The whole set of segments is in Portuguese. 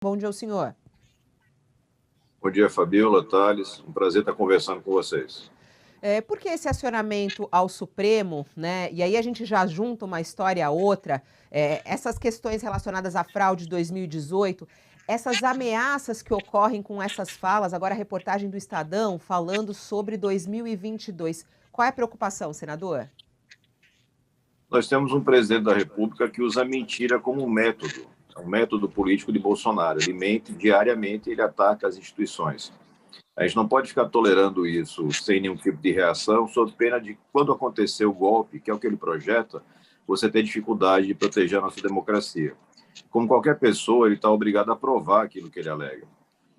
Bom dia ao senhor. Bom dia, Fabiola, Thales. Um prazer estar conversando com vocês. Por que esse acionamento ao Supremo, né? E aí a gente já junta uma história a outra, essas questões relacionadas à fraude de 2018, essas ameaças que ocorrem com essas falas, agora a reportagem do Estadão falando sobre 2022. Qual é a preocupação, senador? Nós temos um presidente da República que usa a mentira como um método político de Bolsonaro. Ele mente diariamente e ele ataca as instituições. A gente não pode ficar tolerando isso sem nenhum tipo de reação, sob pena de, quando acontecer o golpe, que é o que ele projeta, você ter dificuldade de proteger a nossa democracia. Como qualquer pessoa, ele está obrigado a provar aquilo que ele alega.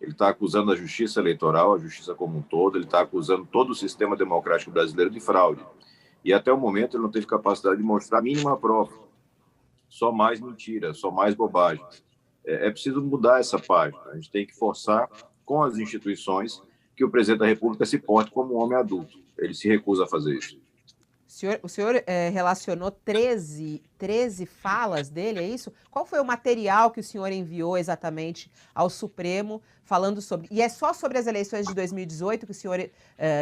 Ele está acusando a justiça eleitoral, a justiça como um todo, ele está acusando todo o sistema democrático brasileiro de fraude. E até o momento ele não teve capacidade de mostrar a mínima prova. Só mais mentira, só mais bobagem. É preciso mudar essa página. A gente tem que forçar com as instituições que o presidente da República se porte como um homem adulto. Ele se recusa a fazer isso. O senhor relacionou 13 falas dele, é isso? Qual foi o material que o senhor enviou exatamente ao Supremo falando sobre... E é só sobre as eleições de 2018 que o senhor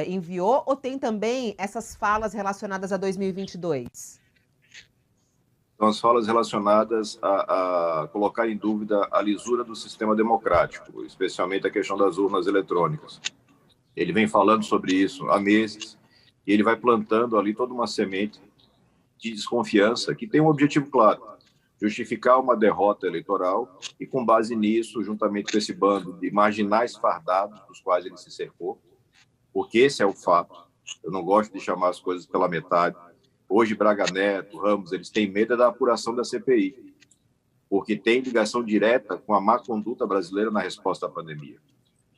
enviou ou tem também essas falas relacionadas a 2022? São as falas relacionadas a colocar em dúvida a lisura do sistema democrático, especialmente a questão das urnas eletrônicas. Ele vem falando sobre isso há meses e ele vai plantando ali toda uma semente de desconfiança que tem um objetivo claro: justificar uma derrota eleitoral e, com base nisso, juntamente com esse bando de marginais fardados dos quais ele se cercou, porque esse é o fato. Eu não gosto de chamar as coisas pela metade. Hoje, Braga Neto, Ramos, eles têm medo da apuração da CPI, porque tem ligação direta com a má conduta brasileira na resposta à pandemia.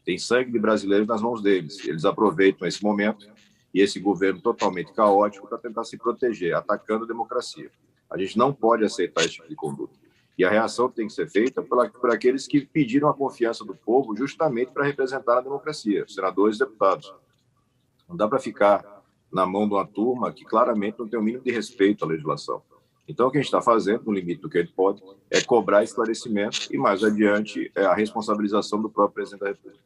Tem sangue de brasileiros nas mãos deles. Eles aproveitam esse momento e esse governo totalmente caótico para tentar se proteger, atacando a democracia. A gente não pode aceitar esse tipo de conduta. E a reação tem que ser feita por aqueles que pediram a confiança do povo justamente para representar a democracia, senadores e deputados. Não dá para ficar na mão de uma turma que claramente não tem o mínimo de respeito à legislação. Então, o que a gente está fazendo, no limite do que a gente pode, é cobrar esclarecimento e, mais adiante, a responsabilização do próprio presidente da República.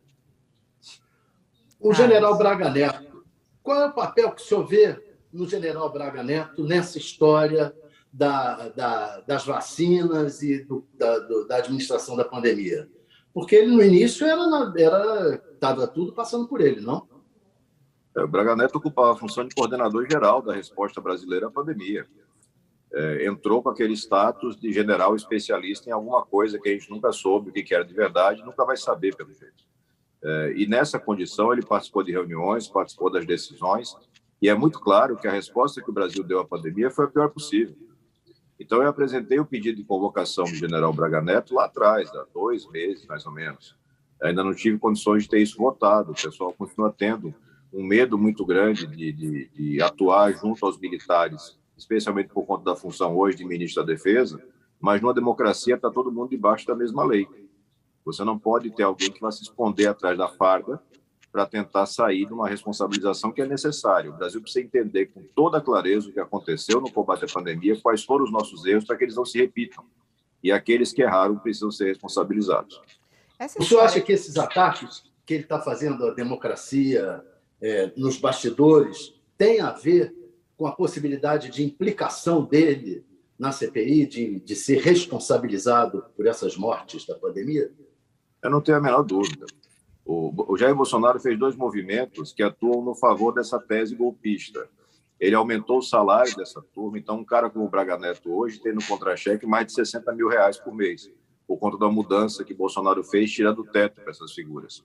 O general Braga Neto, qual é o papel que o senhor vê no general Braga Neto nessa história das vacinas e da administração da pandemia? Porque ele, no início, estava tudo passando por ele, não? O Braga Neto ocupava a função de coordenador geral da resposta brasileira à pandemia. Entrou com aquele status de general especialista em alguma coisa que a gente nunca soube o que era de verdade, nunca vai saber, pelo jeito. E nessa condição ele participou de reuniões, participou das decisões, e é muito claro que a resposta que o Brasil deu à pandemia foi a pior possível. Então eu apresentei o pedido de convocação do general Braga Neto lá atrás, há 2 meses, mais ou menos. Ainda não tive condições de ter isso votado, o pessoal continua tendo um medo muito grande de atuar junto aos militares, especialmente por conta da função hoje de ministro da Defesa, mas numa democracia está todo mundo debaixo da mesma lei. Você não pode ter alguém que vai se esconder atrás da farda para tentar sair de uma responsabilização que é necessária. O Brasil precisa entender com toda clareza o que aconteceu no combate à pandemia, quais foram os nossos erros, para que eles não se repitam. E aqueles que erraram precisam ser responsabilizados. O senhor acha que esses ataques que ele está fazendo à democracia nos bastidores têm a ver com a possibilidade de implicação dele na CPI, de ser responsabilizado por essas mortes da pandemia? Eu não tenho a menor dúvida. O Jair Bolsonaro fez 2 movimentos que atuam no favor dessa tese golpista. Ele aumentou o salário dessa turma, então um cara como o Braga Neto hoje tem no contra-cheque mais de R$60 mil por mês, por conta da mudança que Bolsonaro fez, tirando o teto para essas figuras.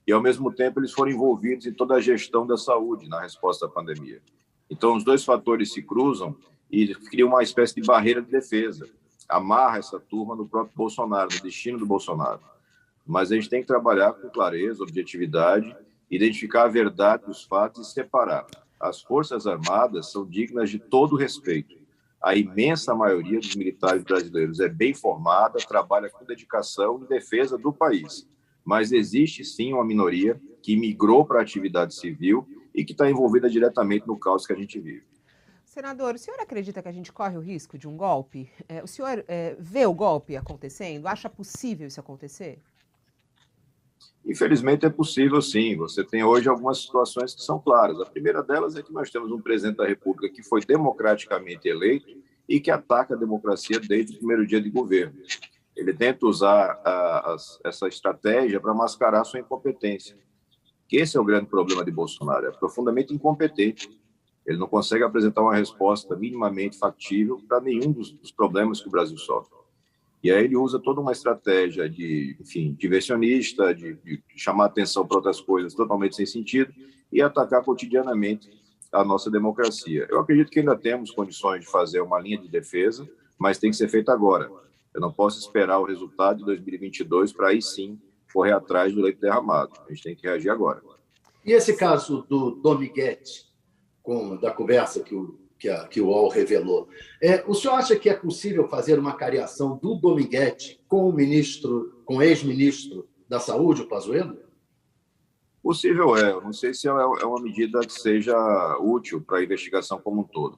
E, ao mesmo tempo, eles foram envolvidos em toda a gestão da saúde na resposta à pandemia. Então, os 2 fatores se cruzam e criam uma espécie de barreira de defesa. Amarra essa turma no próprio Bolsonaro, no destino do Bolsonaro. Mas a gente tem que trabalhar com clareza, objetividade, identificar a verdade dos fatos e separar. As Forças Armadas são dignas de todo respeito. A imensa maioria dos militares brasileiros é bem formada, trabalha com dedicação em defesa do país. Mas existe, sim, uma minoria que migrou para a atividade civil e que está envolvida diretamente no caos que a gente vive. Senador, o senhor acredita que a gente corre o risco de um golpe? O senhor vê o golpe acontecendo? Acha possível isso acontecer? Infelizmente é possível, sim. Você tem hoje algumas situações que são claras. A primeira delas é que nós temos um presidente da República que foi democraticamente eleito e que ataca a democracia desde o primeiro dia de governo. Ele tenta usar essa estratégia para mascarar sua incompetência. Que esse é o grande problema de Bolsonaro, é profundamente incompetente. Ele não consegue apresentar uma resposta minimamente factível para nenhum dos problemas que o Brasil sofre. E aí ele usa toda uma estratégia de, enfim, diversionista, de chamar atenção para outras coisas totalmente sem sentido e atacar cotidianamente a nossa democracia. Eu acredito que ainda temos condições de fazer uma linha de defesa, mas tem que ser feita agora. Eu não posso esperar o resultado de 2022 para aí sim correr atrás do leite derramado. A gente tem que reagir agora. E esse caso do Dominguete, da conversa que o UOL revelou, o senhor acha que é possível fazer uma cariação do Dominguete com o ex-ministro da Saúde, o Pazuello? Possível é. Eu não sei se é uma medida que seja útil para a investigação como um todo.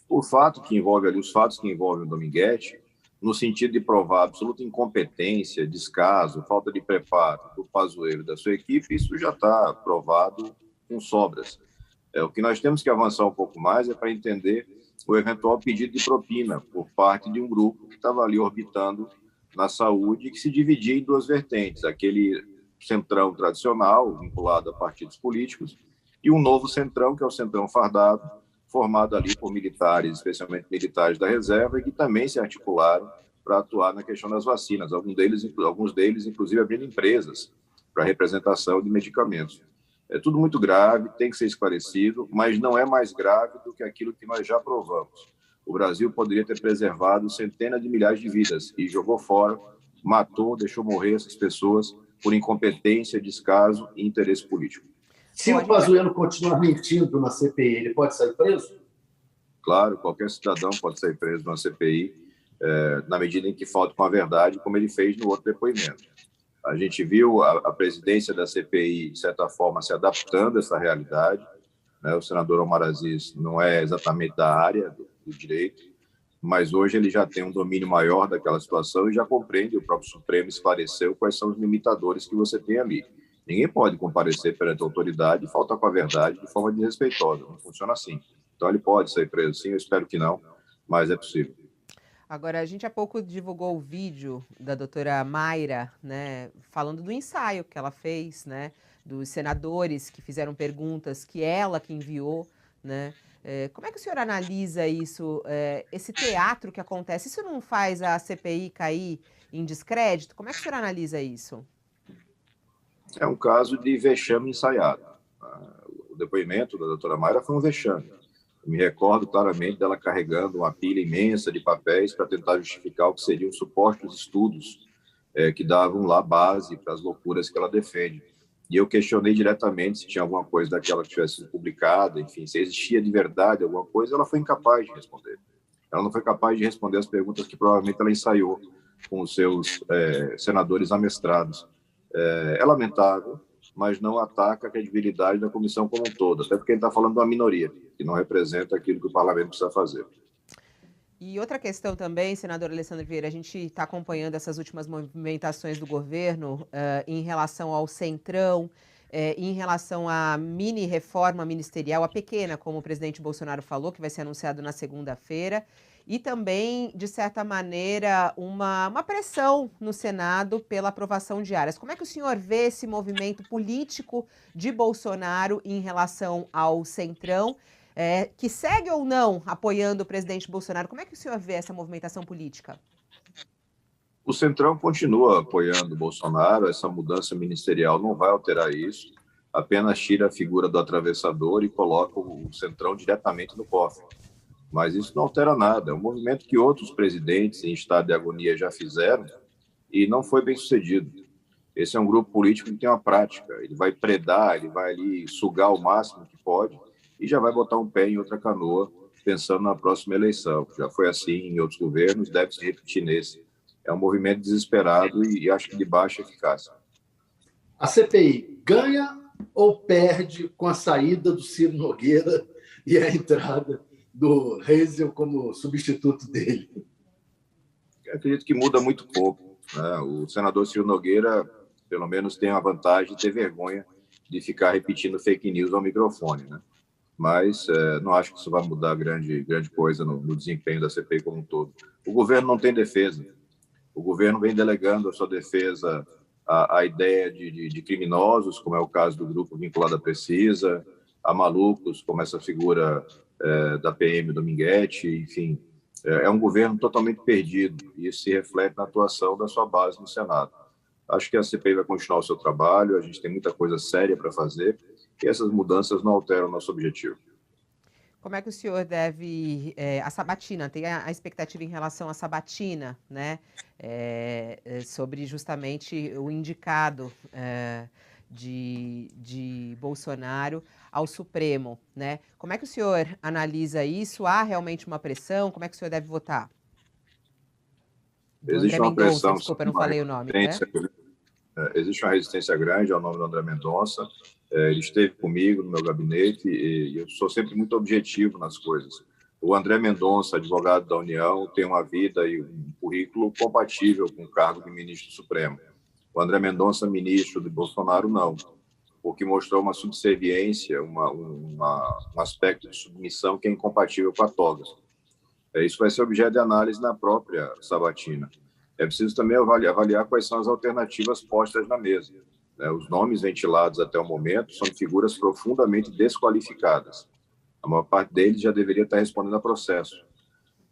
Os fatos que envolvem o Dominguete, no sentido de provar absoluta incompetência, descaso, falta de preparo do Pazuello e da sua equipe, isso já está provado com sobras. O que nós temos que avançar um pouco mais é para entender o eventual pedido de propina por parte de um grupo que estava ali orbitando na saúde e que se dividia em duas vertentes, aquele centrão tradicional, vinculado a partidos políticos, e um novo centrão, que é o centrão fardado, formado ali por militares, especialmente militares da reserva, e que também se articularam para atuar na questão das vacinas, alguns deles inclusive, abrindo empresas para representação de medicamentos. É tudo muito grave, tem que ser esclarecido, mas não é mais grave do que aquilo que nós já provamos. O Brasil poderia ter preservado centenas de milhares de vidas e jogou fora, matou, deixou morrer essas pessoas por incompetência, descaso e interesse político. Se o Pazuello continuar mentindo na CPI, ele pode sair preso? Claro, qualquer cidadão pode sair preso na CPI, na medida em que falta com a verdade, como ele fez no outro depoimento. A gente viu a presidência da CPI, de certa forma, se adaptando a essa realidade, né? O senador Omar Aziz não é exatamente da área do direito, mas hoje ele já tem um domínio maior daquela situação e já compreende, o próprio Supremo esclareceu quais são os limitadores que você tem ali. Ninguém pode comparecer perante a autoridade e faltar com a verdade de forma desrespeitosa, não funciona assim. Então ele pode sair preso, sim, eu espero que não, mas é possível. Agora, a gente há pouco divulgou o vídeo da doutora Mayra, né, falando do ensaio que ela fez, né, dos senadores que fizeram perguntas que ela que enviou, né? Como é que o senhor analisa isso, esse teatro que acontece? Isso não faz a CPI cair em descrédito? Como é que o senhor analisa isso? É um caso de vexame ensaiado. O depoimento da doutora Mayra foi um vexame. Eu me recordo claramente dela carregando uma pilha imensa de papéis para tentar justificar o que seriam supostos estudos que davam lá base para as loucuras que ela defende. E eu questionei diretamente se tinha alguma coisa daquela que tivesse sido publicada, enfim, se existia de verdade alguma coisa, ela foi incapaz de responder. Ela não foi capaz de responder as perguntas que provavelmente ela ensaiou com os seus senadores amestrados. É lamentável, mas não ataca a credibilidade da comissão como um todo, até porque ele está falando de uma minoria, que não representa aquilo que o parlamento precisa fazer. E outra questão também, senador Alessandro Vieira, a gente está acompanhando essas últimas movimentações do governo em relação ao Centrão, em relação à mini reforma ministerial, a pequena, como o presidente Bolsonaro falou, que vai ser anunciado na segunda-feira, e também, de certa maneira, uma pressão no Senado pela aprovação de áreas. Como é que o senhor vê esse movimento político de Bolsonaro em relação ao Centrão, que segue ou não apoiando o presidente Bolsonaro? Como é que o senhor vê essa movimentação política? O Centrão continua apoiando o Bolsonaro, essa mudança ministerial não vai alterar isso, apenas tira a figura do atravessador e coloca o Centrão diretamente no cofre. Mas isso não altera nada, é um movimento que outros presidentes em estado de agonia já fizeram e não foi bem sucedido. Esse é um grupo político que tem uma prática, ele vai predar, ele vai ali sugar o máximo que pode e já vai botar um pé em outra canoa pensando na próxima eleição. Já foi assim em outros governos, deve se repetir nesse. É um movimento desesperado e acho que de baixa eficácia. A CPI ganha ou perde com a saída do Ciro Nogueira e a entrada do Reisel como substituto dele? Eu acredito que muda muito pouco, né? O senador Ciro Nogueira, pelo menos, tem a vantagem de ter vergonha de ficar repetindo fake news ao microfone, né? Mas não acho que isso vai mudar grande coisa no desempenho da CPI como um todo. O governo não tem defesa. O governo vem delegando a sua defesa à ideia de criminosos, como é o caso do grupo vinculado à Precisa, a malucos, como essa figura da PM Dominguete, enfim. É um governo totalmente perdido, e isso se reflete na atuação da sua base no Senado. Acho que a CPI vai continuar o seu trabalho, a gente tem muita coisa séria para fazer, e essas mudanças não alteram o nosso objetivo. Como é que o senhor deve... a sabatina, tem a expectativa em relação à sabatina, né? Sobre justamente o indicado de Bolsonaro ao Supremo, né? Como é que o senhor analisa isso? Há realmente uma pressão? Como é que o senhor deve votar? Existe uma pressão, desculpa, eu não falei o nome. Existe uma resistência grande ao nome do André Mendonça. Ele esteve comigo no meu gabinete e eu sou sempre muito objetivo nas coisas. O André Mendonça, advogado da União, tem uma vida e um currículo compatível com o cargo de ministro supremo. O André Mendonça, ministro de Bolsonaro, não, porque mostrou uma subserviência, um aspecto de submissão que é incompatível com a toga. Isso vai ser objeto de análise na própria sabatina. É preciso também avaliar quais são as alternativas postas na mesa. Os nomes ventilados até o momento são figuras profundamente desqualificadas. A maior parte deles já deveria estar respondendo a processo.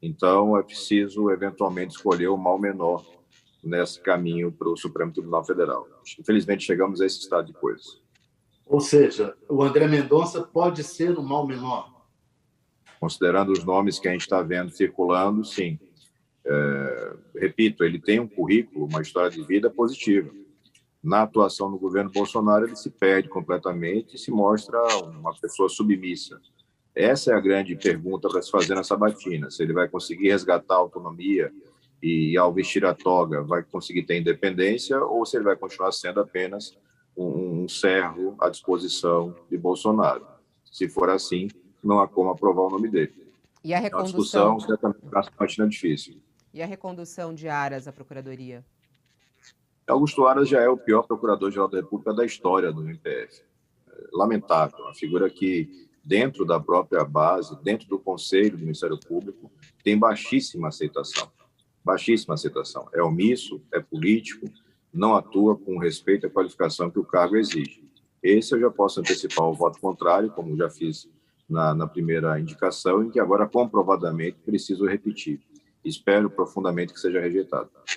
Então, é preciso, eventualmente, escolher o mal menor nesse caminho para o Supremo Tribunal Federal. Infelizmente, chegamos a esse estado de coisas. Ou seja, o André Mendonça pode ser o mal menor? Considerando os nomes que a gente está vendo circulando, sim. Repito, ele tem um currículo, uma história de vida positiva. Na atuação no governo Bolsonaro, ele se perde completamente e se mostra uma pessoa submissa. Essa é a grande pergunta para se fazer na sabatina. Se ele vai conseguir resgatar a autonomia e, ao vestir a toga, vai conseguir ter independência, ou se ele vai continuar sendo apenas um servo à disposição de Bolsonaro. Se for assim, não há como aprovar o nome dele. E a recondução? É uma discussão certamente para a sabatina difícil. E a recondução de Aras à Procuradoria? Augusto Aras já é o pior procurador-geral da República da história do MPF. Lamentável, uma figura que, dentro da própria base, dentro do Conselho do Ministério Público, tem baixíssima aceitação. Baixíssima aceitação. É omisso, é político, não atua com respeito à qualificação que o cargo exige. Esse eu já posso antecipar o voto contrário, como já fiz na primeira indicação, em que agora comprovadamente preciso repetir. Espero profundamente que seja rejeitado.